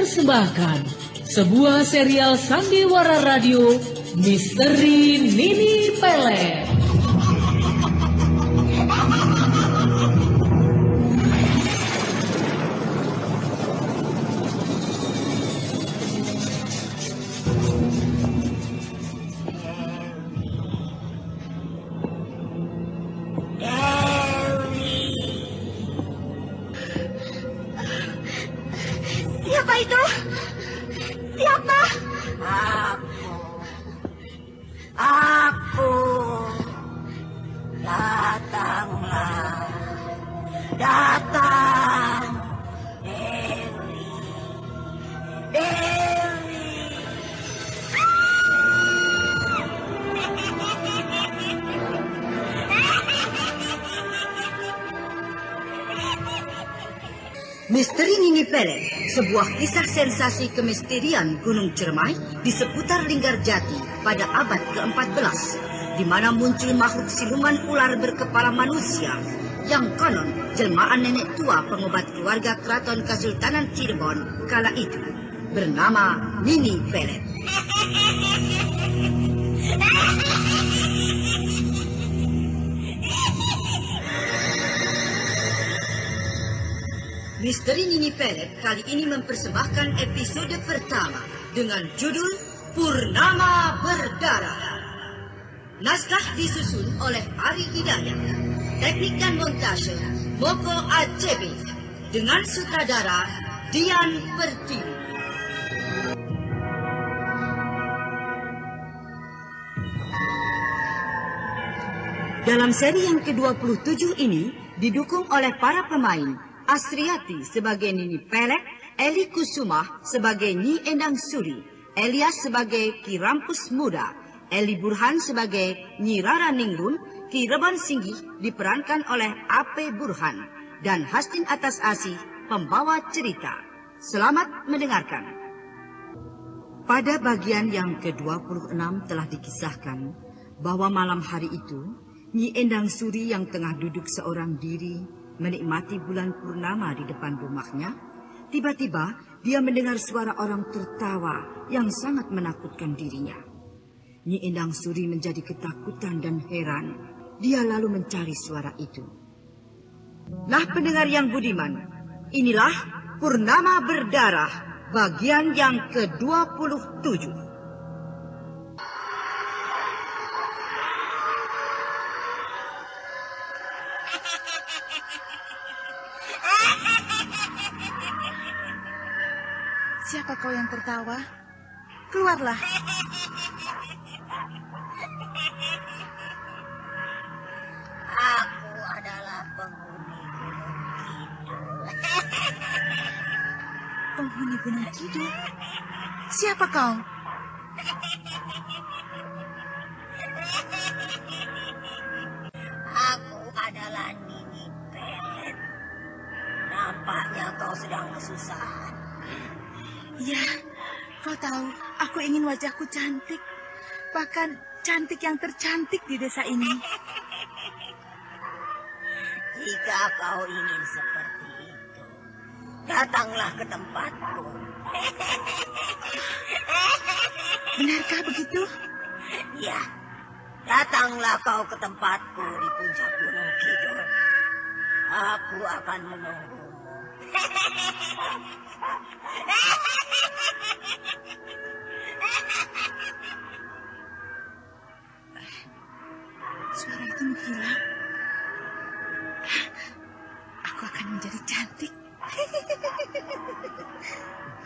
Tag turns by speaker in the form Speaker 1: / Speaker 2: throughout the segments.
Speaker 1: mempersembahkan sebuah serial sandiwara radio Misteri Nini Pelet.
Speaker 2: Siapa itu? Siapa? Aku. Datanglah. Datang. Dewi. Dewi.
Speaker 3: Misteri Nini Pelet, sebuah kisah sensasi kemisterian Gunung Ciremai di seputar Linggarjati pada abad ke-14, di mana muncul makhluk siluman ular berkepala manusia yang konon jelmaan nenek tua pengobat keluarga keraton Kesultanan Cirebon kala itu, bernama Nini Pelet. Misteri Nini Pelet kali ini mempersembahkan episode pertama dengan judul Purnama Berdarah. Naskah disusun oleh Ari Hidayat, teknik dan montase Moko ACB, dengan sutradara Dian Pertiwi. Dalam seri yang ke-27 ini didukung oleh para pemain Asriati sebagai Nini Pelet, Eli Kusuma sebagai Nyi Endang Suri, Elias sebagai Ki Rampus Muda, Eli Burhan sebagai Nyi Rara Ningrun, Ki Reban Singgih diperankan oleh A.P. Burhan, dan Hastin Atas Asih pembawa cerita. Selamat mendengarkan. Pada bagian yang ke-26 telah dikisahkan bahwa malam hari itu, Nyi Endang Suri yang tengah duduk seorang diri menikmati bulan purnama di depan rumahnya, tiba-tiba dia mendengar suara orang tertawa yang sangat menakutkan dirinya. Nyi Endang Suri menjadi ketakutan dan heran. Dia lalu mencari suara itu. Nah, pendengar yang budiman, inilah Purnama Berdarah bagian yang ke-27.
Speaker 2: Siapa kau yang tertawa? Keluarlah.
Speaker 4: Aku adalah penghuni Gunung Kidul.
Speaker 2: Penghuni Gunung Kidul? Siapa kau?
Speaker 4: Aku adalah Nini Pelet. Nampaknya kau sedang kesusahan.
Speaker 2: Ya, kau tahu, aku ingin wajahku cantik. Bahkan cantik yang tercantik di desa ini.
Speaker 4: Jika kau ingin seperti itu, datanglah ke tempatku.
Speaker 2: Benarkah begitu?
Speaker 4: Ya, datanglah kau ke tempatku di puncak Gunung Kidul. Aku akan menunggumu.
Speaker 2: Suara itu menghilang. Aku akan menjadi cantik.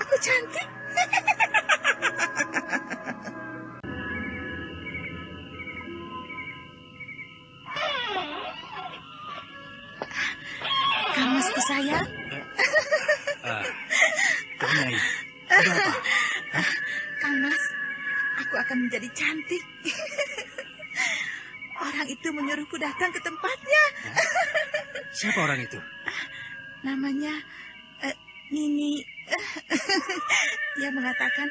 Speaker 2: Aku cantik. Kang Masku sayang.
Speaker 5: Kang Nyai, ada apa?
Speaker 2: Kang Mas, aku akan menjadi cantik. Orang itu menyuruhku datang ke tempatnya.
Speaker 5: Siapa orang itu?
Speaker 2: Namanya Nini. Dia mengatakan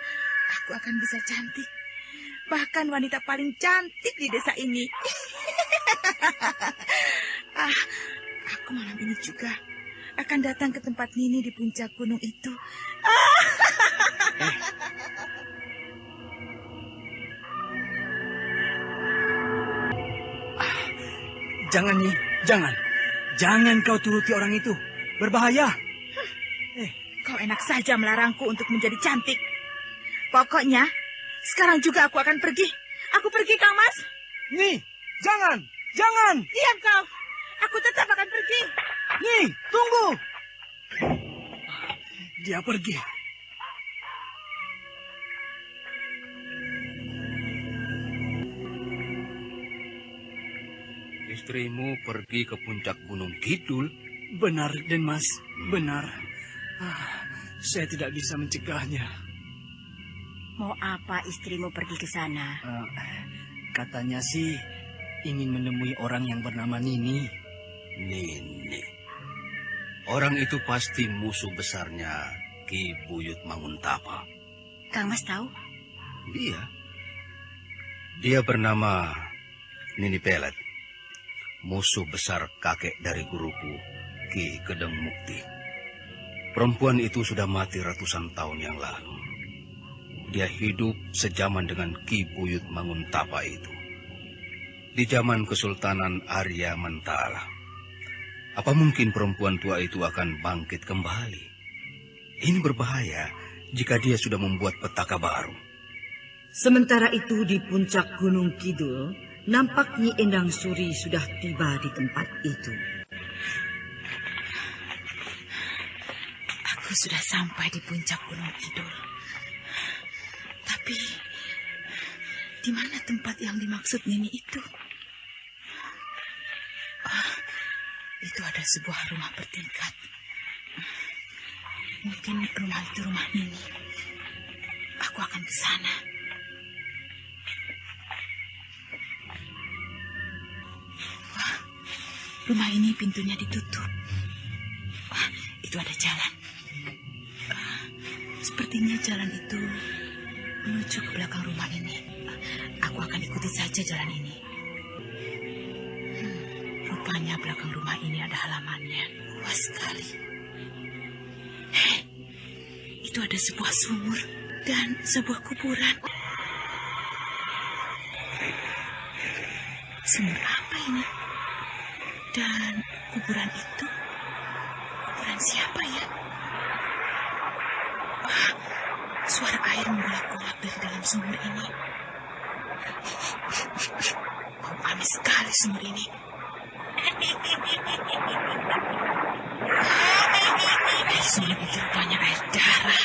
Speaker 2: aku akan bisa cantik. Bahkan wanita paling cantik di desa ini. Aku malam ini juga akan datang ke tempat Nini di puncak gunung itu.
Speaker 5: Jangan, Nyi. Jangan. Jangan kau turuti orang itu. Berbahaya.
Speaker 2: Kau enak saja melarangku untuk menjadi cantik. Pokoknya, sekarang juga aku akan pergi. Aku pergi, Kang Mas.
Speaker 5: Nyi, jangan. Jangan.
Speaker 2: Diam kau. Aku tetap akan pergi.
Speaker 5: Nyi, tunggu. Dia pergi.
Speaker 6: Istrimu pergi ke puncak Gunung Kidul?
Speaker 5: Benar, Den Mas. Benar. Saya tidak bisa mencegahnya.
Speaker 3: Mau apa istrimu pergi ke sana?
Speaker 5: Katanya sih ingin menemui orang yang bernama Nini.
Speaker 6: Nini. Orang itu pasti musuh besarnya Ki Buyut Manguntapa.
Speaker 3: Kang Mas tahu?
Speaker 6: Dia bernama Nini Pelet. Musuh besar kakek dari guruku, Ki Gedeng Mukti. Perempuan itu sudah mati ratusan tahun yang lalu. Dia hidup sejaman dengan Ki Buyut Manguntapa itu. Di zaman Kesultanan Arya Mentala. Apa mungkin perempuan tua itu akan bangkit kembali? Ini berbahaya jika dia sudah membuat petaka baru.
Speaker 3: Sementara itu di puncak Gunung Kidul, nampak Nyi Endang Suri sudah tiba di tempat itu.
Speaker 2: Aku sudah sampai di puncak Gunung Kidul. Tapi, di mana tempat yang dimaksud Nini itu? Itu ada sebuah rumah bertingkat. Mungkin rumah itu rumah Nini. Aku akan ke sana. Wah, rumah ini pintunya ditutup. Wah, itu ada jalan. Sepertinya jalan itu menuju ke belakang rumah ini. Aku akan ikuti saja jalan ini. Rupanya belakang rumah ini ada halamannya. Luas sekali. Hei, itu ada sebuah sumur dan sebuah kuburan. Sumur apa ini? Dan kuburan itu? Kuburan siapa ya? Suara air menggolak-golak dari dalam sumur ini. Bau amis sekali sumur ini. Air sumur itu rupanya air darah.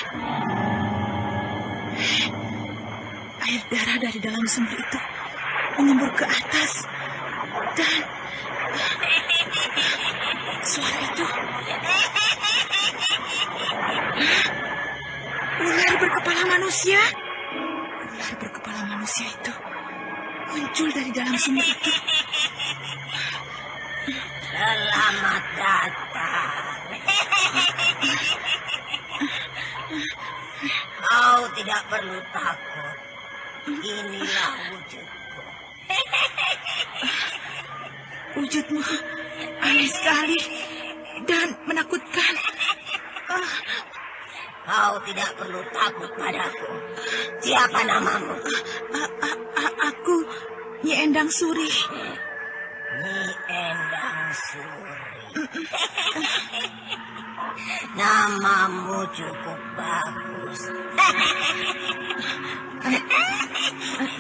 Speaker 2: Air darah dari dalam sumur itu menyembur ke atas. Dan suara itu... Ular berkepala manusia. Ular berkepala manusia itu muncul dari dalam sumur itu.
Speaker 4: Selamat datang. Kau tidak perlu takut. Inilah wujudku.
Speaker 2: Wujudmu aneh sekali dan menakutkan.
Speaker 4: Kau tidak perlu takut padaku. Siapa namamu?
Speaker 2: Aku Nyi Endang Suri.
Speaker 4: Nyi Endang Suri. Namamu cukup bagus.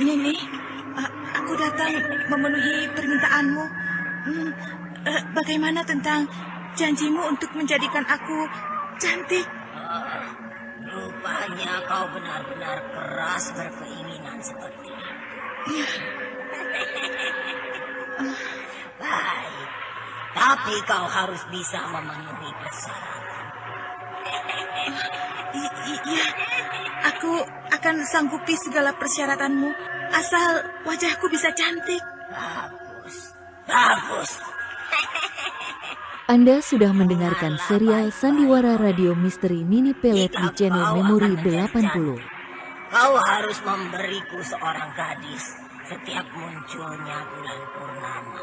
Speaker 2: Nini, aku datang memenuhi permintaanmu. Bagaimana tentang janjimu untuk menjadikan aku cantik?
Speaker 4: Rupanya kau benar-benar keras berkeinginan seperti itu. Baik, tapi kau harus bisa memenuhi persyaratan.
Speaker 2: Iya, aku akan sanggupi segala persyaratanmu, asal wajahku bisa cantik.
Speaker 4: Bagus, bagus.
Speaker 7: Anda sudah mendengarkan serial Sandiwara Radio Misteri Nini Pelet di channel Memori 80.
Speaker 4: Kau harus memberiku seorang gadis setiap munculnya bulan purnama.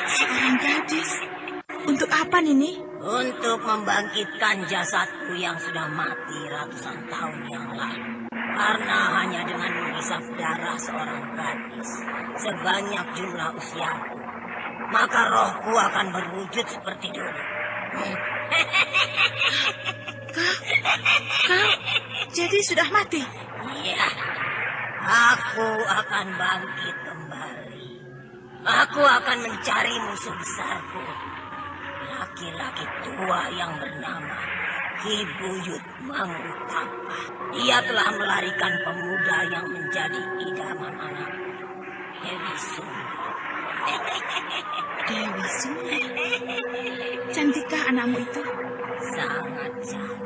Speaker 2: Seorang gadis? Untuk apa, Nini?
Speaker 4: untuk membangkitkan jasadku yang sudah mati ratusan tahun yang lalu. Karena hanya dengan menghisap darah seorang gadis sebanyak jumlah usiaku, maka rohku akan berwujud seperti dulu.
Speaker 2: Kau jadi sudah mati?
Speaker 4: Iya, aku akan bangkit kembali. Aku akan mencari musuh besarku, laki-laki tua yang bernama Ki Buyut Mangutapa. Dia telah melarikan pemuda yang menjadi idaman anakku, Dewi Sumbi.
Speaker 2: Dewi Sumbi? Cantikkah anakmu itu?
Speaker 4: Sangat cantik.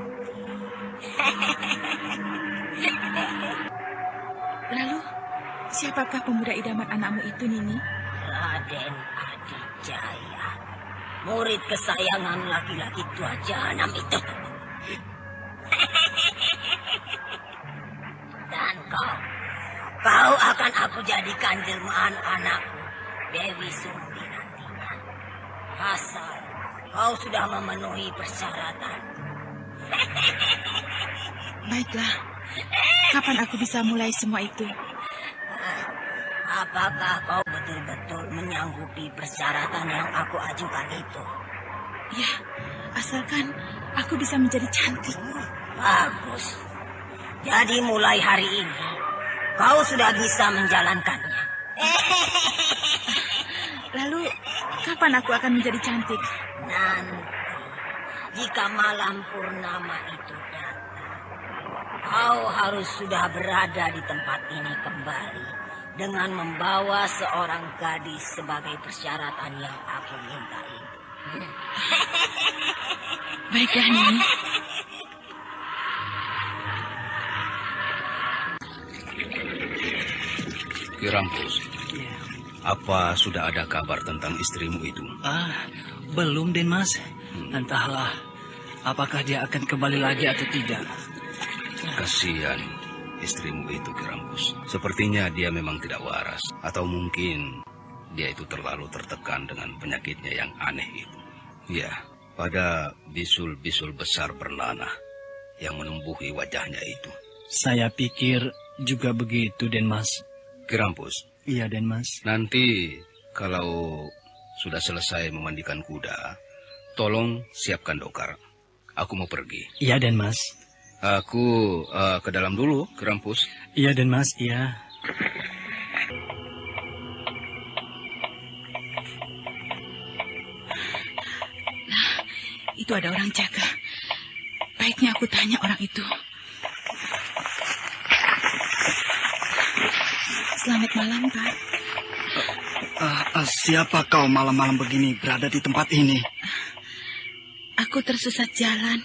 Speaker 2: Lalu, siapakah pemuda idaman anakmu itu, Nini?
Speaker 4: Raden Adijaya, murid kesayangan laki-laki tua jahanam itu. Dan kau akan aku jadikan jelmaan anakku, Dewi Sumbi nantinya. Asal kau sudah memenuhi persyaratan.
Speaker 2: Baiklah, kapan aku bisa mulai semua itu?
Speaker 4: Apakah kau betul-betul menyanggupi persyaratan yang aku ajukan itu?
Speaker 2: Ya, asalkan aku bisa menjadi cantik.
Speaker 4: Bagus. Jadi mulai hari ini, kau sudah bisa menjalankannya.
Speaker 2: Lalu, kapan aku akan menjadi cantik?
Speaker 4: Nanti, jika malam purnama itu datang, kau harus sudah berada di tempat ini kembali dengan membawa seorang gadis sebagai persyaratan yang aku minta itu.
Speaker 2: Baiklah, Nini.
Speaker 6: Ki Rampus, apa sudah ada kabar tentang istrimu itu?
Speaker 5: Belum, Den Mas. Entahlah, apakah dia akan kembali lagi atau tidak.
Speaker 6: Kasihan istrimu itu, Ki Rampus. Sepertinya dia memang tidak waras. Atau mungkin dia itu terlalu tertekan dengan penyakitnya yang aneh itu. Ya, pada bisul-bisul besar bernanah yang menumbuhi wajahnya itu.
Speaker 5: Saya pikir juga begitu, Den Mas.
Speaker 6: Ki Rampus.
Speaker 5: Iya, Den Mas.
Speaker 6: Nanti kalau sudah selesai memandikan kuda, tolong siapkan dokar. Aku mau pergi.
Speaker 5: Iya, Den Mas.
Speaker 6: Aku ke dalam dulu, Ki Rampus.
Speaker 5: Iya, Den Mas, iya.
Speaker 2: Nah, itu ada orang jaga. Baiknya aku tanya orang itu. Selamat malam, Pak.
Speaker 5: Siapa kau malam-malam begini berada di tempat ini?
Speaker 2: Aku tersesat jalan.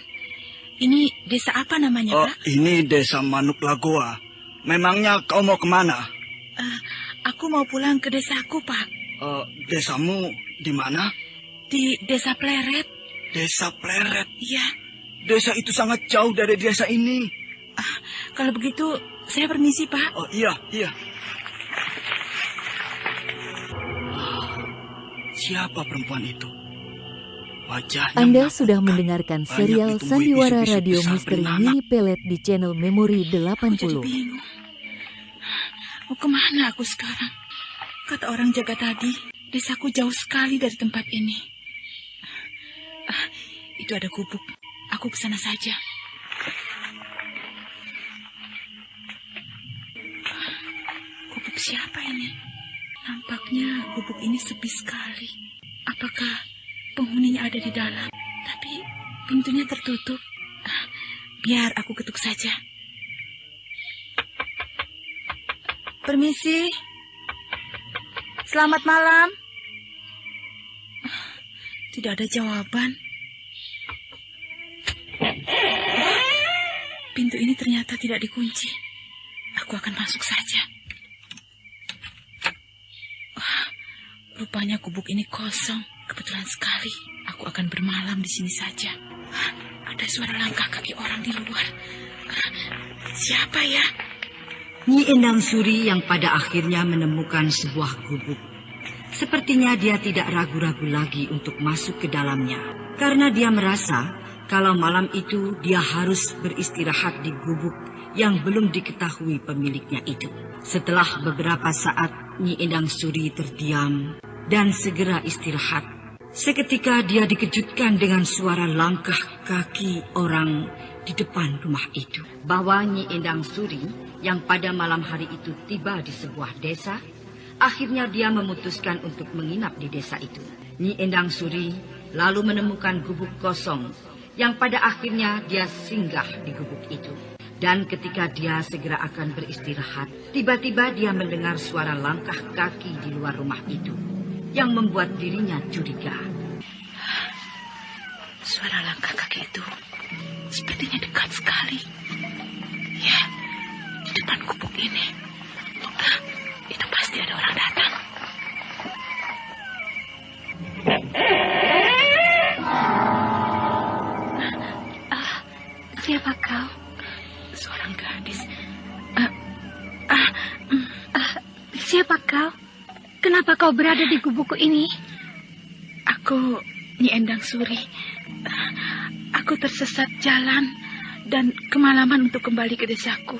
Speaker 2: Ini desa apa namanya, Pak?
Speaker 5: Ini desa Manuk Lagoa. Memangnya kau mau kemana?
Speaker 2: Aku mau pulang ke desaku, Pak.
Speaker 5: Desamu di mana?
Speaker 2: Di desa Pleret.
Speaker 5: Desa Pleret?
Speaker 2: Iya.
Speaker 5: Desa itu sangat jauh dari desa ini.
Speaker 2: Kalau begitu, saya permisi, Pak.
Speaker 5: Oh, iya. Siapa perempuan itu? Wajahnya
Speaker 7: Anda
Speaker 5: menakutkan.
Speaker 7: sudah mendengarkan
Speaker 5: Banyak
Speaker 7: serial
Speaker 5: ditumbuhi
Speaker 7: Sandiwara
Speaker 5: bisu-bisu
Speaker 7: Radio
Speaker 5: besar
Speaker 7: Misteri
Speaker 5: bernanah.
Speaker 7: Mini Pelet di channel Memori
Speaker 2: Aku jadi
Speaker 7: 80.
Speaker 2: bingung. Mau kemana aku sekarang? Kata orang jaga tadi, desaku jauh sekali dari tempat ini. Itu ada gubuk. Aku ke sana saja. Gubuk siapa ini? Nampaknya gubuk ini sepi sekali. Apakah penghuninya ada di dalam? Tapi pintunya tertutup. Biar aku ketuk saja. Permisi. Selamat malam. Tidak ada jawaban. Pintu ini ternyata tidak dikunci. Aku akan masuk saja. Rupanya gubuk ini kosong. Kebetulan sekali. Aku akan bermalam di sini saja. Ada suara langkah kaki orang di luar. Siapa ya?
Speaker 3: Nyi Endang Suri yang pada akhirnya menemukan sebuah gubuk. Sepertinya dia tidak ragu-ragu lagi untuk masuk ke dalamnya. karena dia merasa kalau malam itu dia harus beristirahat di gubuk yang belum diketahui pemiliknya itu. Setelah beberapa saat, Nyi Endang Suri terdiam dan segera istirahat. Seketika dia dikejutkan dengan suara langkah kaki orang di depan rumah itu. Bahwa Nyi Endang Suri yang pada malam hari itu tiba di sebuah desa, akhirnya dia memutuskan untuk menginap di desa itu. Nyi Endang Suri lalu menemukan gubuk kosong yang pada akhirnya dia singgah di gubuk itu. Dan ketika dia segera akan beristirahat, tiba-tiba dia mendengar suara langkah kaki di luar rumah itu yang membuat dirinya curiga.
Speaker 2: Suara langkah kaki itu sepertinya dekat sekali. Ya, di depan gubuk ini. Itu pasti ada orang datang. Siapa kau? Seorang gadis. Siapa kau? Kenapa kau berada di gubukku ini? Aku Nyi Endang Suri. Aku tersesat jalan dan kemalaman untuk kembali ke desaku.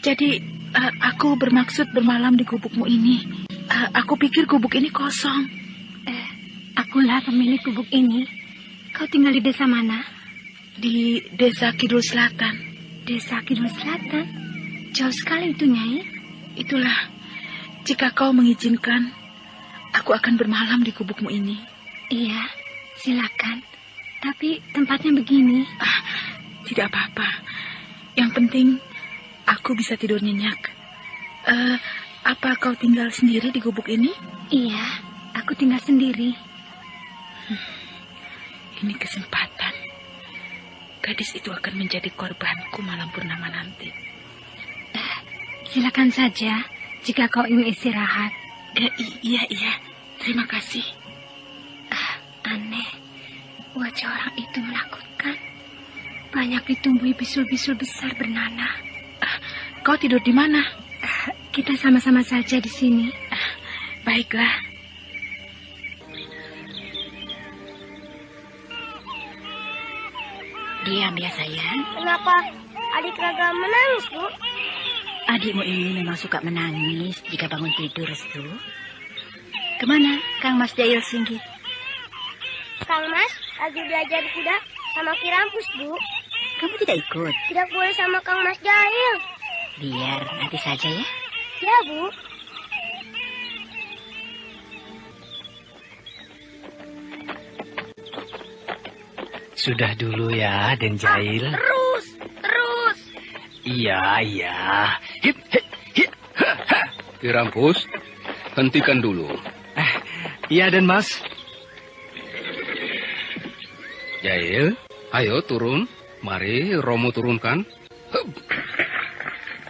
Speaker 2: Jadi aku bermaksud bermalam di gubukmu ini. Aku pikir gubuk ini kosong. Akulah pemilik gubuk ini. Kau tinggal di desa mana? Di desa Kidul Selatan. Desa Kidul Selatan? Jauh sekali itu, Nyai. Itulah, jika kau mengizinkan, aku akan bermalam di gubukmu ini. Iya, silakan. Tapi tempatnya begini. Tidak apa-apa. Yang penting, aku bisa tidur nyenyak. Apa kau tinggal sendiri di gubuk ini? Iya, aku tinggal sendiri. Ini kesempatan. Gadis itu akan menjadi korbanku malam purnama nanti. Silakan saja, jika kau ingin istirahat. Iya. Terima kasih. Aneh, wajah orang itu menakutkan. Banyak ditumbuhi bisul-bisul besar bernanah. Kau tidur di mana? Kita sama-sama saja di sini. Baiklah. Diam ya sayang.
Speaker 8: Kenapa adik Raga menangis, Bu?
Speaker 2: Adikmu ini memang suka menangis jika bangun tidur, Restu. Kemana Kang Mas Jail Singgit?
Speaker 8: Kang Mas lagi belajar kuda sama Kirampus, Bu.
Speaker 2: Kamu tidak ikut?
Speaker 8: Tidak boleh sama Kang Mas Jail.
Speaker 2: Biar nanti saja ya.
Speaker 8: Ya, Bu.
Speaker 5: Sudah dulu ya, Den Jail.
Speaker 8: Terus.
Speaker 5: Iya. Hip.
Speaker 6: Kirampus, hentikan dulu.
Speaker 5: Iya, Den Mas.
Speaker 6: Jail, ayo turun. Mari, Romo turunkan.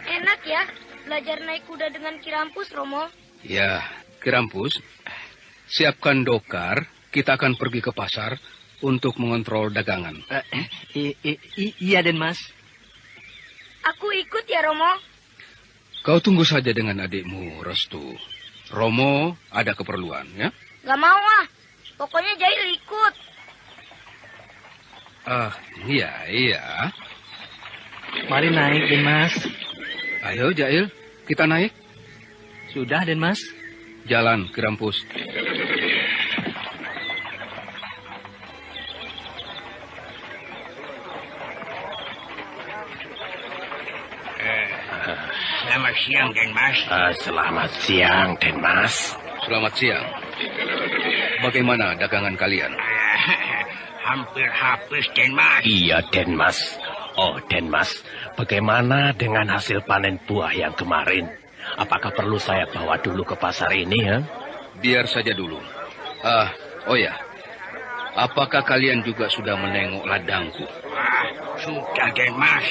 Speaker 8: Enak ya belajar naik kuda dengan Kirampus, Romo.
Speaker 6: Ya, Kirampus, siapkan dokar. Kita akan pergi ke pasar untuk mengontrol dagangan.
Speaker 5: Iya, Den Mas.
Speaker 8: Aku ikut ya, Romo.
Speaker 6: Kau tunggu saja dengan adikmu, Restu. Romo ada keperluan, ya?
Speaker 8: Gak mau ah. Pokoknya Jail ikut.
Speaker 6: Iya.
Speaker 5: Mari naik, Den Mas.
Speaker 6: Ayo, Jail, kita naik.
Speaker 5: Sudah, Den Mas.
Speaker 6: Jalan, Kirampus.
Speaker 9: Selamat siang, Den Mas.
Speaker 10: Selamat siang, Den Mas.
Speaker 6: Selamat siang. Bagaimana dagangan kalian?
Speaker 9: Hampir habis, Den Mas.
Speaker 10: Iya, Den Mas. Oh, Den Mas, bagaimana dengan hasil panen buah yang kemarin? Apakah perlu saya bawa dulu ke pasar ini, ya?
Speaker 6: Biar saja dulu. Oh ya. Apakah kalian juga sudah menengok ladangku?
Speaker 9: Sudah, Den Mas.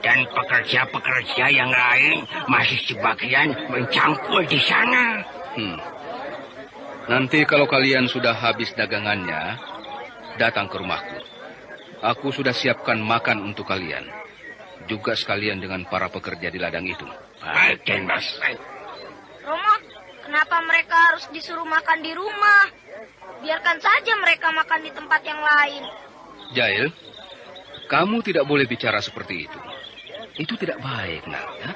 Speaker 9: Dan pekerja-pekerja yang lain masih sebagian mencangkul di sana.
Speaker 6: Nanti kalau kalian sudah habis dagangannya, datang ke rumahku. Aku sudah siapkan makan untuk kalian. Juga sekalian dengan para pekerja di ladang itu.
Speaker 9: Baik, Den Mas.
Speaker 8: Romo, kenapa mereka harus disuruh makan di rumah? Biarkan saja mereka makan di tempat yang lain.
Speaker 6: Jail, kamu tidak boleh bicara seperti itu. Itu tidak baik, nak. Ya?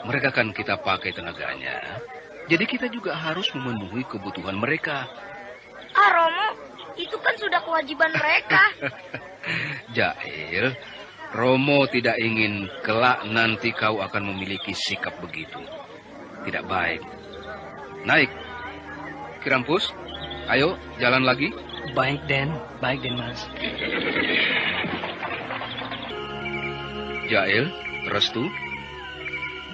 Speaker 6: Mereka kan kita pakai tenaganya. Jadi kita juga harus memenuhi kebutuhan mereka.
Speaker 8: Romo, itu kan sudah kewajiban mereka.
Speaker 6: Jail, Romo tidak ingin kelak nanti kau akan memiliki sikap begitu. Tidak baik. Naik. Kirampus, ayo jalan lagi.
Speaker 5: Baik, Den, Mas.
Speaker 6: Jail, Restu,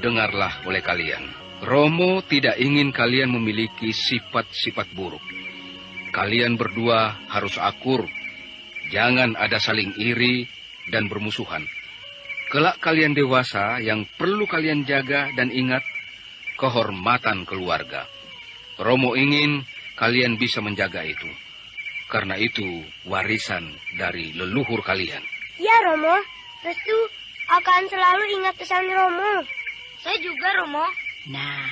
Speaker 6: dengarlah oleh kalian. Romo tidak ingin kalian memiliki sifat-sifat buruk. Kalian berdua harus akur. Jangan ada saling iri dan bermusuhan. Kelak kalian dewasa, yang perlu kalian jaga dan ingat, kehormatan keluarga. Romo ingin kalian bisa menjaga itu. Karena itu warisan dari leluhur kalian.
Speaker 8: Ya, Romo. Restu akan selalu ingat pesan Romo. Saya juga, Romo.
Speaker 2: Nah,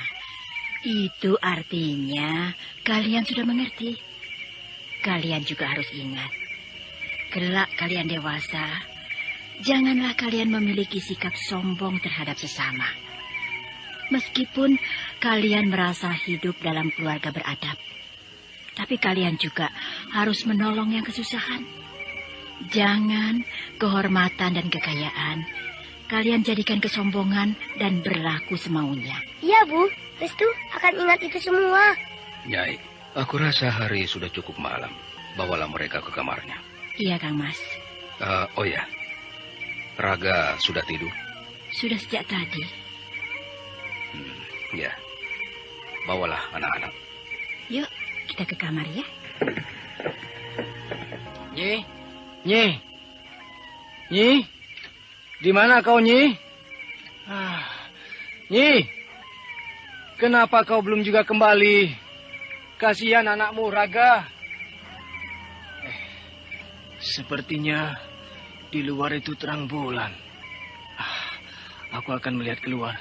Speaker 2: itu artinya kalian sudah mengerti. Kalian juga harus ingat. Kelak kalian dewasa, janganlah kalian memiliki sikap sombong terhadap sesama. Meskipun kalian merasa hidup dalam keluarga beradab, tapi kalian juga harus menolong yang kesusahan. Jangan kehormatan dan kekayaan kalian jadikan kesombongan dan berlaku semaunya.
Speaker 8: Iya, Bu. Restu akan ingat itu semua.
Speaker 6: Nyai, aku rasa hari sudah cukup malam. Bawalah mereka ke kamarnya.
Speaker 2: Iya, Kang Mas.
Speaker 6: Oh ya, Raga sudah tidur?
Speaker 2: Sudah sejak tadi.
Speaker 6: Ya, bawalah anak-anak.
Speaker 2: Yuk, kita ke kamar ya.
Speaker 5: Nyi. Di mana kau, Nyi? Nyi, kenapa kau belum juga kembali? Kasihan anakmu, Raga. Sepertinya di luar itu terang bulan. Aku akan melihat keluar.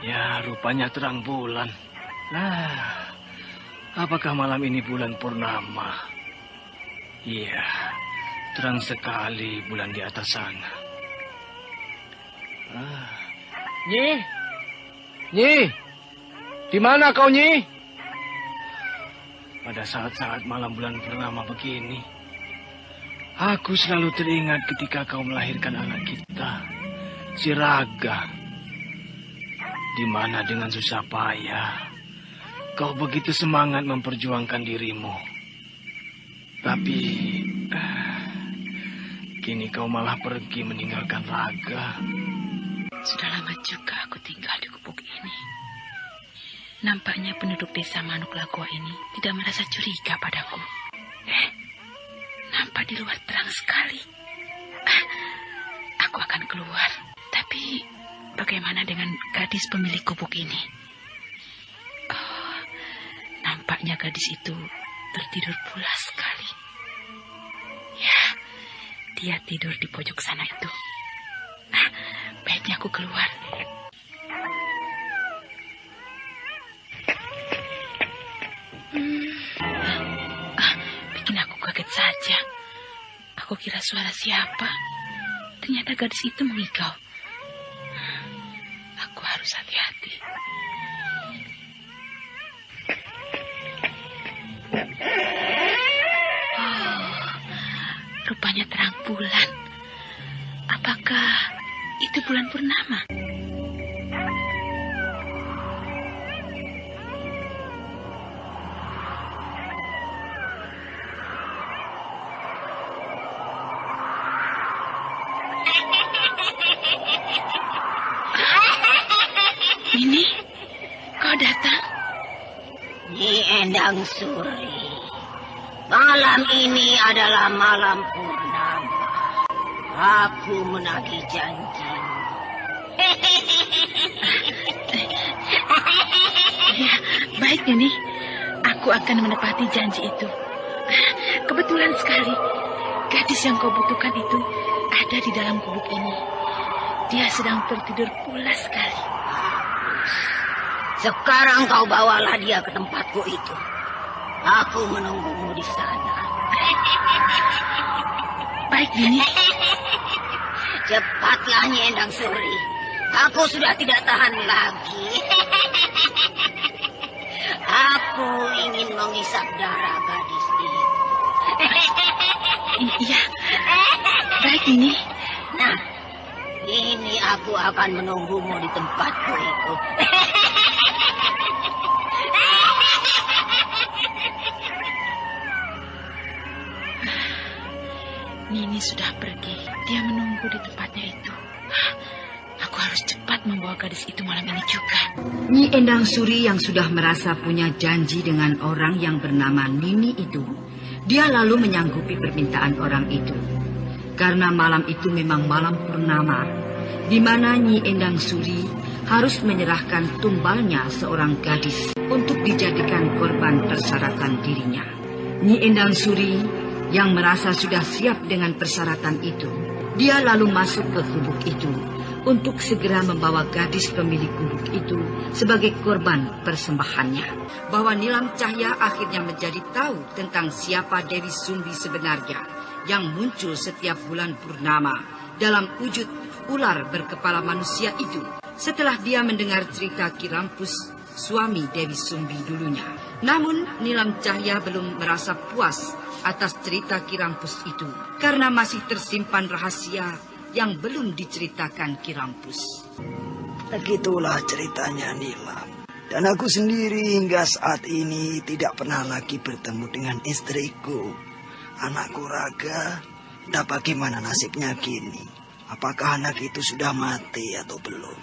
Speaker 5: Ya, rupanya terang bulan. Apakah malam ini bulan purnama? Iya, terang sekali bulan di atas sana. Nyi, di mana kau, Nyi? Pada saat-saat malam bulan purnama begini, aku selalu teringat ketika kau melahirkan anak kita, si Raga. Di mana dengan susah payah kau begitu semangat memperjuangkan dirimu. Tapi kini kau malah pergi meninggalkan Raga.
Speaker 2: Sudah lama juga aku tinggal di gubuk ini. Nampaknya penduduk desa Manuk Lagua ini tidak merasa curiga padaku. Nampak di luar terang sekali. Aku akan keluar. Tapi bagaimana dengan gadis pemilik gubuk ini? Nampaknya gadis itu tertidur pulas sekali. Ya, dia tidur di pojok sana itu. Baiknya aku keluar. Bikin aku kaget saja. Aku kira suara siapa. Ternyata gadis itu mengigau. Aku harus hati-hati. Rupanya terang bulan. Apakah itu bulan purnama? Ini, kau datang?
Speaker 4: Nyi Endang Suri, malam ini adalah malam purnama. Aku menagih janjimu.
Speaker 2: Ya, baik Nini. Aku akan menepati janji itu. Kebetulan sekali, gadis yang kau butuhkan itu ada di dalam gubuk ini. Dia sedang tertidur pulas sekali.
Speaker 4: Sekarang kau bawalah dia ke tempatku itu. Aku menunggumu di sana.
Speaker 2: Baik, Nini.
Speaker 4: Cepatlah, Nyi Endang Suri. Aku sudah tidak tahan lagi. Aku ingin mengisap darah gadis itu.
Speaker 2: Iya. Baik, Nini.
Speaker 4: Nah, ini aku akan menunggumu di tempatku itu.
Speaker 2: Nini sudah pergi. Dia menunggu di tempatnya itu. Aku harus cepat membawa gadis itu malam ini juga.
Speaker 3: Nyi Endang Suri yang sudah merasa punya janji dengan orang yang bernama Nini itu, dia lalu menyanggupi permintaan orang itu. Karena malam itu memang malam purnama, di mana Nyi Endang Suri harus menyerahkan tumbalnya seorang gadis untuk dijadikan korban persyaratan dirinya. Nyi Endang Suri yang merasa sudah siap dengan persyaratan itu, dia lalu masuk ke gubuk itu untuk segera membawa gadis pemilik gubuk itu sebagai korban persembahannya. Bahwa Nilam Cahya akhirnya menjadi tahu tentang siapa Dewi Sumbi sebenarnya yang muncul setiap bulan purnama dalam wujud ular berkepala manusia itu setelah dia mendengar cerita Ki Rampus, suami Dewi Sumbi dulunya. Namun Nilam Cahya belum merasa puas atas cerita Ki Rampus itu karena masih tersimpan rahasia yang belum diceritakan Ki Rampus.
Speaker 11: Begitulah ceritanya Nilam. Dan aku sendiri hingga saat ini tidak pernah lagi bertemu dengan istriku. Anakku Raga, entah bagaimana nasibnya kini. Apakah anak itu sudah mati atau belum?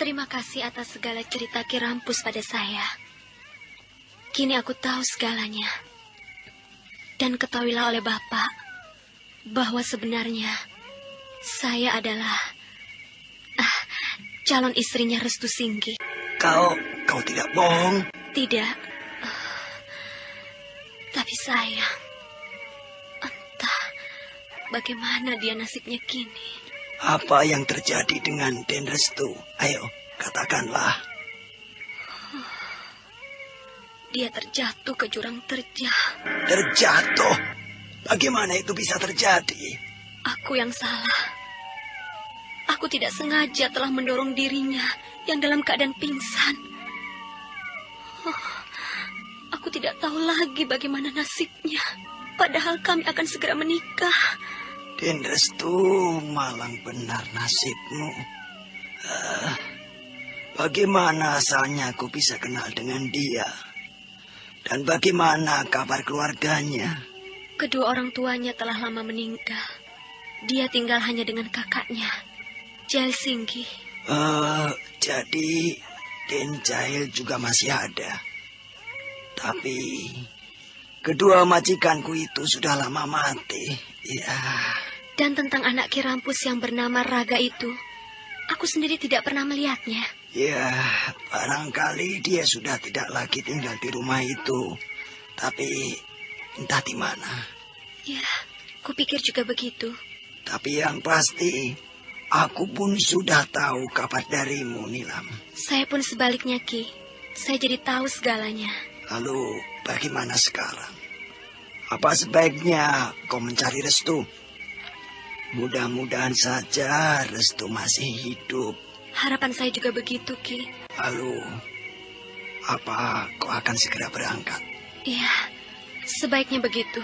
Speaker 12: Terima kasih atas segala cerita Ki Rampus pada saya. Kini aku tahu segalanya. Dan ketahuilah oleh Bapak bahwa sebenarnya saya adalah calon istrinya Restu Singgi.
Speaker 11: Kau tidak bohong?
Speaker 12: Tidak. Tapi sayang, entah bagaimana dia nasibnya kini.
Speaker 11: Apa yang terjadi dengan Den Restu? Ayo, katakanlah.
Speaker 12: Dia terjatuh ke jurang terjah.
Speaker 11: Terjatuh? Bagaimana itu bisa terjadi?
Speaker 12: Aku yang salah. Aku tidak sengaja telah mendorong dirinya yang dalam keadaan pingsan. Aku tidak tahu lagi bagaimana nasibnya. Padahal kami akan segera menikah.
Speaker 11: Den Restu, malang benar nasibmu. Bagaimana asalnya aku bisa kenal dengan dia? Dan bagaimana kabar keluarganya?
Speaker 12: Kedua orang tuanya telah lama meninggal. Dia tinggal hanya dengan kakaknya, Jahil Singgi.
Speaker 11: Jadi Den Jahil juga masih ada. Tapi kedua majikanku itu sudah lama mati. Ya.
Speaker 12: Dan tentang anak Ki Rampus yang bernama Raga itu, aku sendiri tidak pernah melihatnya.
Speaker 11: Ya, barangkali dia sudah tidak lagi tinggal di rumah itu. Tapi entah di mana.
Speaker 12: Ya, kupikir juga begitu.
Speaker 11: Tapi yang pasti, aku pun sudah tahu kabar darimu, Nilam.
Speaker 12: Saya pun sebaliknya, Ki. Saya jadi tahu segalanya.
Speaker 11: Lalu, bagaimana sekarang? Apa sebaiknya kau mencari Restu? Mudah-mudahan saja Restu masih hidup.
Speaker 12: Harapan saya juga begitu, Ki.
Speaker 11: Lalu, apa kau akan segera berangkat?
Speaker 12: Iya, sebaiknya begitu.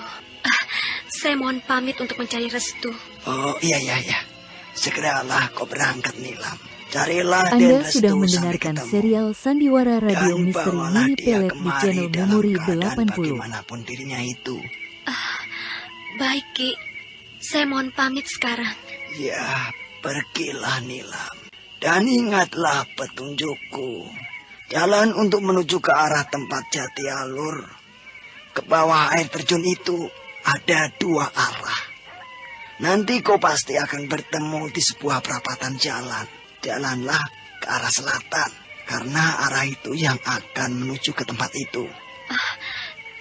Speaker 12: Saya mohon pamit untuk mencari Restu.
Speaker 11: Oh, iya. Segeralah kau berangkat, Nilam. Carilah
Speaker 7: Anda
Speaker 11: Den Restu
Speaker 7: sudah mendengarkan serial Sandiwara Radio Misteri Nini Pelet di channel Memori 80.
Speaker 11: Bagaimanapun dirinya itu.
Speaker 12: Baik, Ki. Saya mohon pamit sekarang.
Speaker 11: Ya, pergilah, Nilam. Dan ingatlah petunjukku. Jalan untuk menuju ke arah tempat Jati Alur. Ke bawah air terjun itu ada 2 arah. Nanti kau pasti akan bertemu di sebuah perapatan jalan. Jalanlah ke arah selatan. Karena arah itu yang akan menuju ke tempat itu.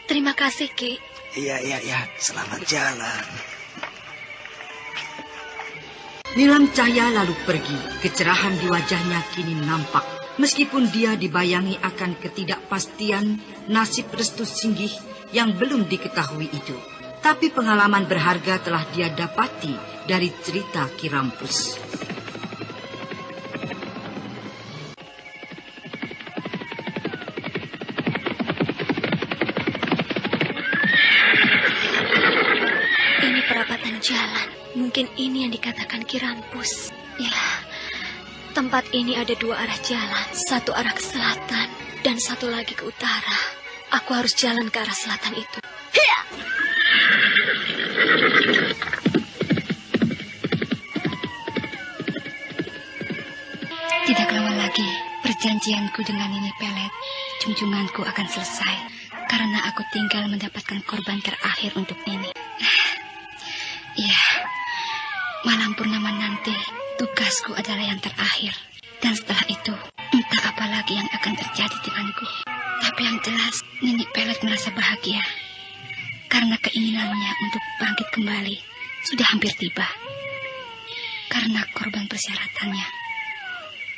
Speaker 12: Terima kasih, Ki.
Speaker 11: Iya. Selamat jalan.
Speaker 3: Nilam Cahya lalu pergi. Kecerahan di wajahnya kini nampak. Meskipun dia dibayangi akan ketidakpastian nasib Restu Singgih yang belum diketahui itu. Tapi pengalaman berharga telah dia dapati dari cerita Ki Rampus.
Speaker 12: Ini perapatan jalan. Mungkin ini yang dikatakan Ki Rampus. Ya, tempat ini ada dua arah jalan. Satu arah ke selatan dan satu lagi ke utara. Aku harus jalan ke arah selatan itu. Hiya!
Speaker 2: Tidak lama lagi, perjanjianku dengan Nini Pelet, junjunganku akan selesai. Karena aku tinggal mendapatkan korban terakhir untuk Nini. Ya, malam purnama nanti, tugasku adalah yang terakhir. Dan setelah itu, entah apa lagi yang akan terjadi denganku. Tapi yang jelas, Nini Pelet merasa bahagia. Karena keinginannya untuk bangkit kembali sudah hampir tiba. Karena korban persyaratannya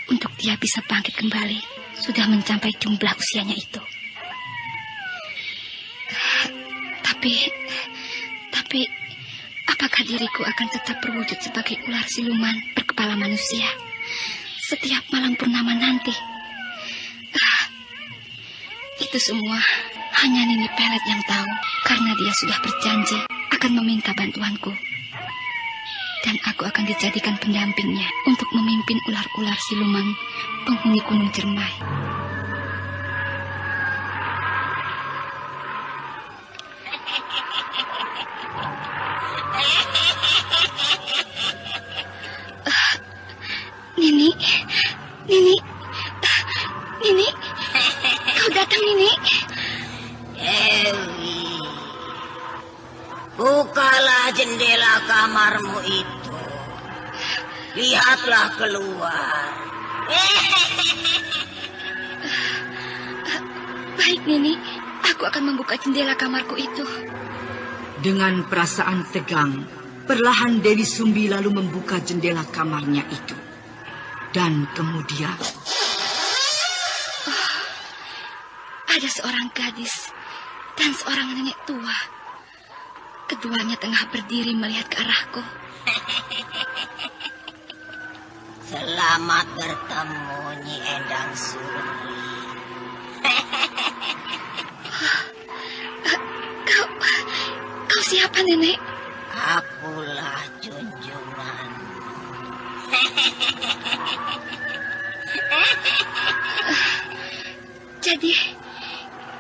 Speaker 2: untuk dia bisa bangkit kembali sudah mencapai jumlah usianya itu. Tapi apakah diriku akan tetap berwujud sebagai ular siluman berkepala manusia setiap malam purnama nanti? Itu semua hanya Nini Pelet yang tahu, karena dia sudah berjanji akan meminta bantuanku. Dan aku akan dijadikan pendampingnya untuk memimpin ular-ular siluman penghuni Gunung Cermai. Nini, kau datang, Nini.
Speaker 4: Dewi, bukalah jendela kamarmu itu. Lihatlah keluar.
Speaker 2: Baik, Nini. Aku akan membuka jendela kamarku itu.
Speaker 3: Dengan perasaan tegang, perlahan Dewi Sumbi lalu membuka jendela kamarnya itu. Dan kemudian...
Speaker 2: ada seorang gadis dan seorang nenek tua. Keduanya tengah berdiri melihat ke arahku.
Speaker 4: Selamat bertemu, Nyi Endang Suri.
Speaker 2: Kau siapa, Nenek?
Speaker 4: Akulah junjungan.
Speaker 2: Jadi,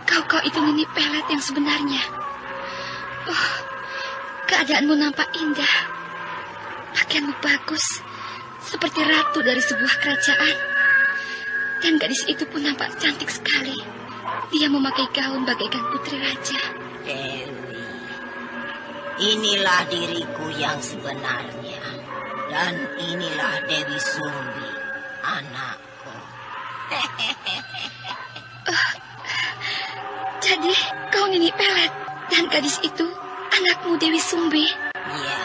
Speaker 2: kau itu Nini Pelet yang sebenarnya. Oh, keadaanmu nampak indah. Pakaianmu bagus, seperti ratu dari sebuah kerajaan. Dan gadis itu pun nampak cantik sekali. Dia memakai gaun bagaikan putri raja.
Speaker 4: Dewi, inilah diriku yang sebenarnya. Dan inilah Dewi Sumbi, anakku.
Speaker 2: Jadi kau Nini Pelet dan gadis itu anakmu Dewi Sumbi.
Speaker 4: Iya,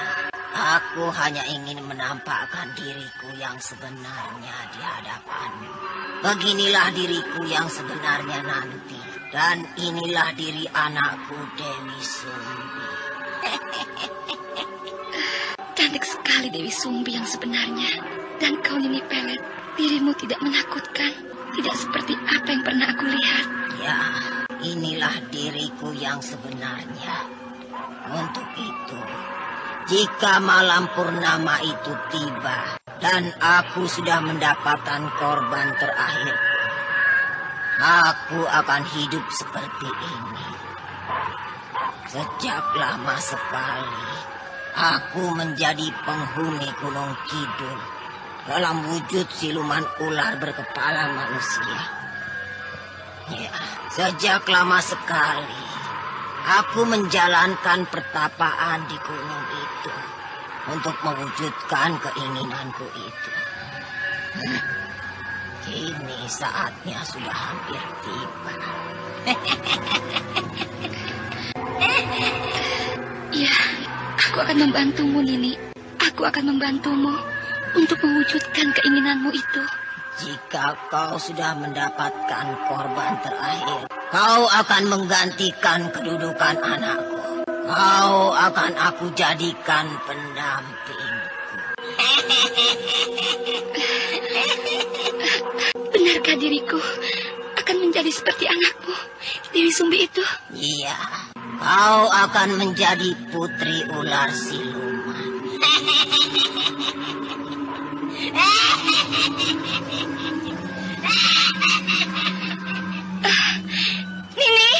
Speaker 4: aku hanya ingin menampakkan diriku yang sebenarnya di hadapanmu. Beginilah diriku yang sebenarnya nanti. Dan inilah diri anakku Dewi Sumbi.
Speaker 2: Cantik sekali Dewi Sumbi yang sebenarnya. Dan kau Nini Pelet, dirimu tidak menakutkan. Tidak seperti apa yang pernah aku lihat.
Speaker 4: Ya, inilah diriku yang sebenarnya. Untuk itu, jika malam purnama itu tiba dan aku sudah mendapatkan korban terakhir, aku akan hidup seperti ini. Sejak lama sekali, aku menjadi penghuni Gunung Kidul dalam wujud siluman ular berkepala manusia. Ya, sejak lama sekali, aku menjalankan pertapaan di gunung itu untuk mewujudkan keinginanku itu. Kini saatnya sudah hampir tiba.
Speaker 2: Ya, aku akan membantumu, Nini. Aku akan membantumu.
Speaker 12: untuk mewujudkan keinginanmu itu.
Speaker 4: Jika kau sudah mendapatkan korban terakhir, kau akan menggantikan kedudukan anakku. Kau akan aku jadikan pendampingku.
Speaker 12: Benarkah diriku akan menjadi seperti anakmu, Dewi Sumbi itu?
Speaker 4: Iya, kau akan menjadi putri ular siluman.
Speaker 12: Nini!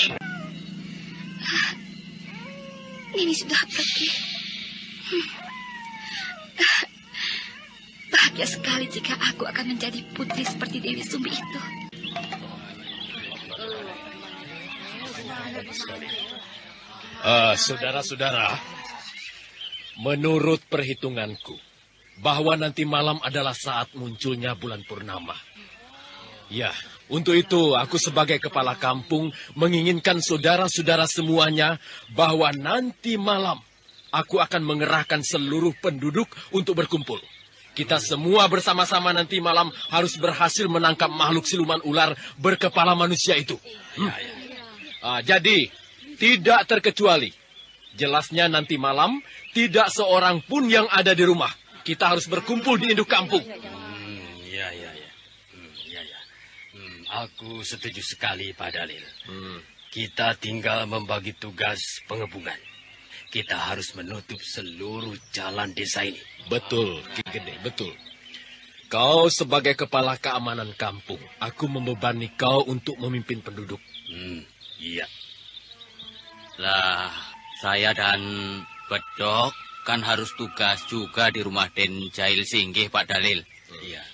Speaker 12: Nini sudah pergi. Bahagia sekali jika aku akan menjadi putri seperti Dewi Sumbi itu.
Speaker 10: Saudara-saudara, menurut perhitunganku, bahwa nanti malam adalah saat munculnya bulan purnama. Ya, untuk itu aku sebagai kepala kampung menginginkan saudara-saudara semuanya bahwa nanti malam aku akan mengerahkan seluruh penduduk untuk berkumpul. Kita semua bersama-sama nanti malam harus berhasil menangkap makhluk siluman ular berkepala manusia itu. Jadi, tidak terkecuali. Jelasnya nanti malam, tidak seorang pun yang ada di rumah. Kita harus berkumpul di induk kampung.
Speaker 13: Aku setuju sekali, Pak Dalil. Kita tinggal membagi tugas pengepungan. Kita harus menutup seluruh jalan desa ini.
Speaker 10: Betul, Ki Gede, betul. Kau sebagai kepala keamanan kampung, aku membebani kau untuk memimpin penduduk.
Speaker 13: Iya. Lah, saya dan Bedok kan harus tugas juga di rumah Den Jail Singgih, Pak Dalil. Iya.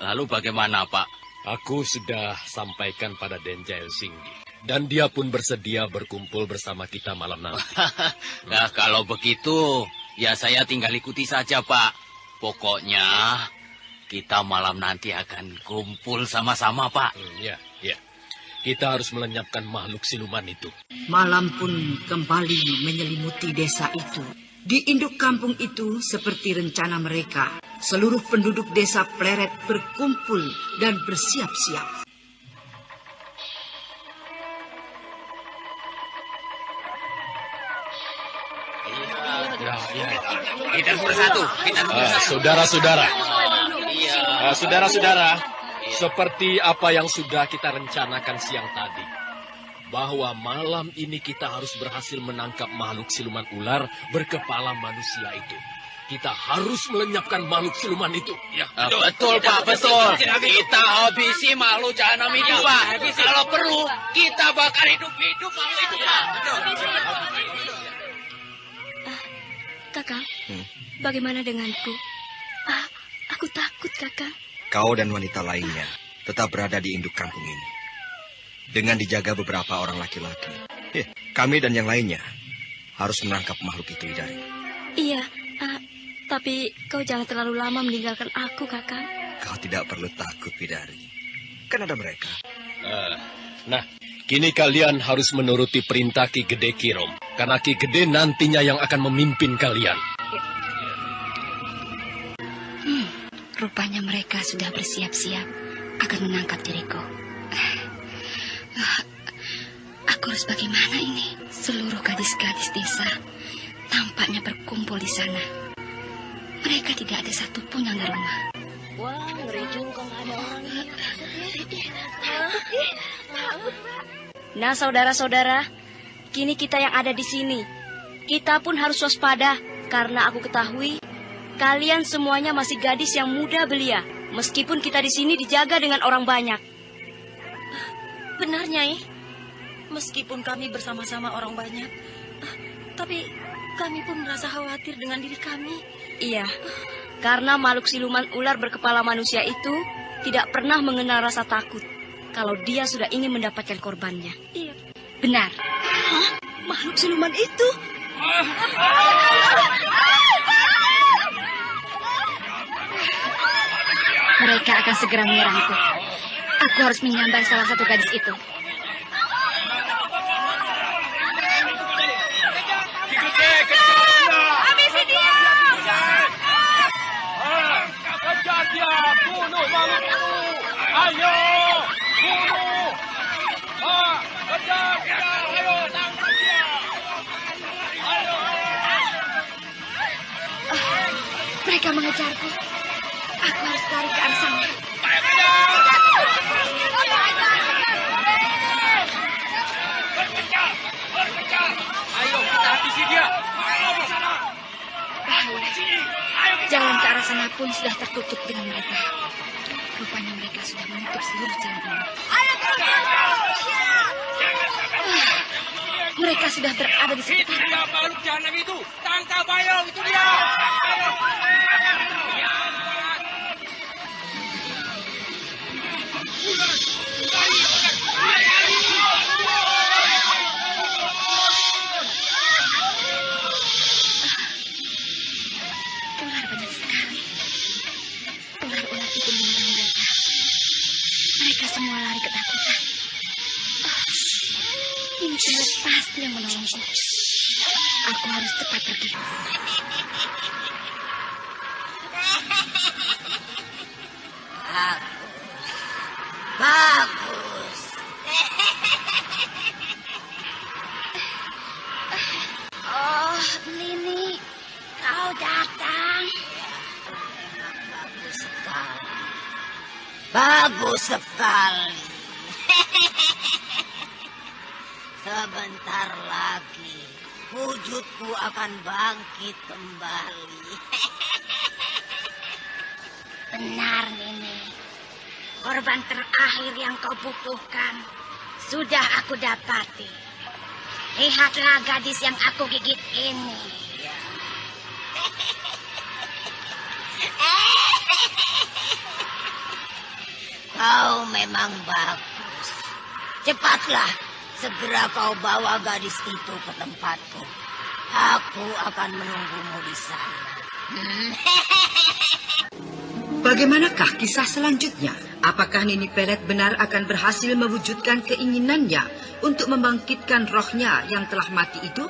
Speaker 13: Lalu bagaimana, Pak?
Speaker 10: Aku sudah sampaikan pada Den Jail Singgih. Dan dia pun bersedia berkumpul bersama kita malam nanti.
Speaker 13: Nah, kalau begitu, ya saya tinggal ikuti saja, Pak. Pokoknya, kita malam nanti akan kumpul sama-sama, Pak.
Speaker 10: Ya. Kita harus melenyapkan makhluk siluman itu.
Speaker 3: Malam pun kembali menyelimuti desa itu. Di induk kampung itu, seperti rencana mereka, seluruh penduduk desa Pleret berkumpul dan bersiap-siap.
Speaker 13: Kita bersatu.
Speaker 10: Saudara-saudara. Saudara-saudara, seperti apa yang sudah kita rencanakan siang tadi, bahwa malam ini kita harus berhasil menangkap makhluk siluman ular berkepala manusia itu. Kita harus melenyapkan makhluk siluman itu. Ya,
Speaker 13: betul, Pak, betul. Kita habisi makhluk jahanam itu, Pak. Kalau perlu, kita bakar hidup-hidup makhluk itu, Pak.
Speaker 12: Kakak, bagaimana denganku? Aku takut, Kakak.
Speaker 14: Kau dan wanita lainnya tetap berada di induk kampung ini. Dengan dijaga beberapa orang laki-laki. Kami dan yang lainnya harus menangkap makhluk itu, Widari.
Speaker 12: Iya, tapi kau jangan terlalu lama meninggalkan aku, Kakak.
Speaker 14: Kau tidak perlu takut, Widari. Kan ada mereka.
Speaker 10: Nah, kini kalian harus menuruti perintah Ki Gede Kirom. Karena Ki Gede nantinya yang akan memimpin kalian.
Speaker 12: Rupanya mereka sudah bersiap-siap akan menangkap diriku. Aku harus bagaimana ini? Seluruh gadis-gadis desa tampaknya berkumpul di sana. Mereka tidak ada satupun yang di rumah.
Speaker 4: Wah, ngeri juga nggak ada orang ini.
Speaker 15: Nah, saudara-saudara, kini kita yang ada di sini, kita pun harus waspada karena aku ketahui kalian semuanya masih gadis yang muda belia, meskipun kita di sini dijaga dengan orang banyak.
Speaker 2: Benar, Nyai. Meskipun kami bersama-sama orang banyak, tapi kami pun merasa khawatir dengan diri kami.
Speaker 15: Iya, karena makhluk siluman ular berkepala manusia itu tidak pernah mengenal rasa takut kalau dia sudah ingin mendapatkan korbannya.
Speaker 2: Iya.
Speaker 15: Benar.
Speaker 2: Hah? Makhluk siluman itu?
Speaker 12: Mereka akan segera menyerangku. Aku harus menyambar salah satu gadis itu.
Speaker 2: Habisi dia!
Speaker 5: dia, bunuh makhluk itu. Ayo, bunuh. Kejar, ayo tangkap dia. Ayo.
Speaker 12: Mereka mengejarku. Aku harus lari ke arah sana.
Speaker 5: Berkejar. Ayo kita habisi dia. Ayo di sana.
Speaker 12: Jalan ke arah sana pun sudah tertutup dengan mereka. Rupanya mereka sudah menutup seluruh jalan ini. Mereka sudah berada di sekitar.
Speaker 5: Itu dia makhluk jahanam itu. Tangkap ayo, itu dia.
Speaker 12: Ular banyak sekali. Ular-ular itu menyerang mereka. Mereka semua lari ketakutan. Ini Pelet pasti yang menolongku. Aku harus cepat pergi.
Speaker 4: Bagus.
Speaker 12: Oh, Lini, kau datang.
Speaker 4: Bagus sekali. Bagus sekali. Sebentar lagi wujudku akan bangkit kembali.
Speaker 15: Benar, Nini. Korban terakhir yang kau butuhkan sudah aku dapati. Lihatlah gadis yang aku gigit ini.
Speaker 4: Kau memang bagus. Cepatlah, segera kau bawa gadis itu ke tempatku. Aku akan menunggumu di sana.
Speaker 3: Bagaimanakah kisah selanjutnya? Apakah Nini Pelet benar akan berhasil mewujudkan keinginannya untuk membangkitkan rohnya yang telah mati itu?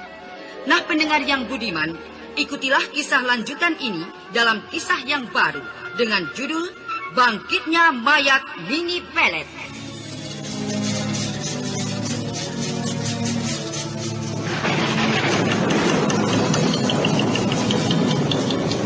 Speaker 3: Nah, pendengar yang budiman, ikutilah kisah lanjutan ini dalam kisah yang baru dengan judul Bangkitnya Mayat Nini Pelet.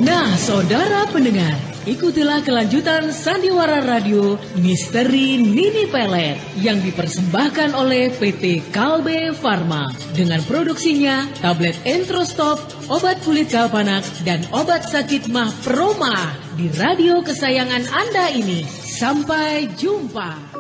Speaker 1: Nah, saudara pendengar, ikutilah kelanjutan Sandiwara Radio Misteri Nini Pelet yang dipersembahkan oleh PT Kalbe Farma dengan produksinya tablet Entrostop, obat kulit kalpanak, dan obat sakit mah Proma di radio kesayangan Anda ini. Sampai jumpa.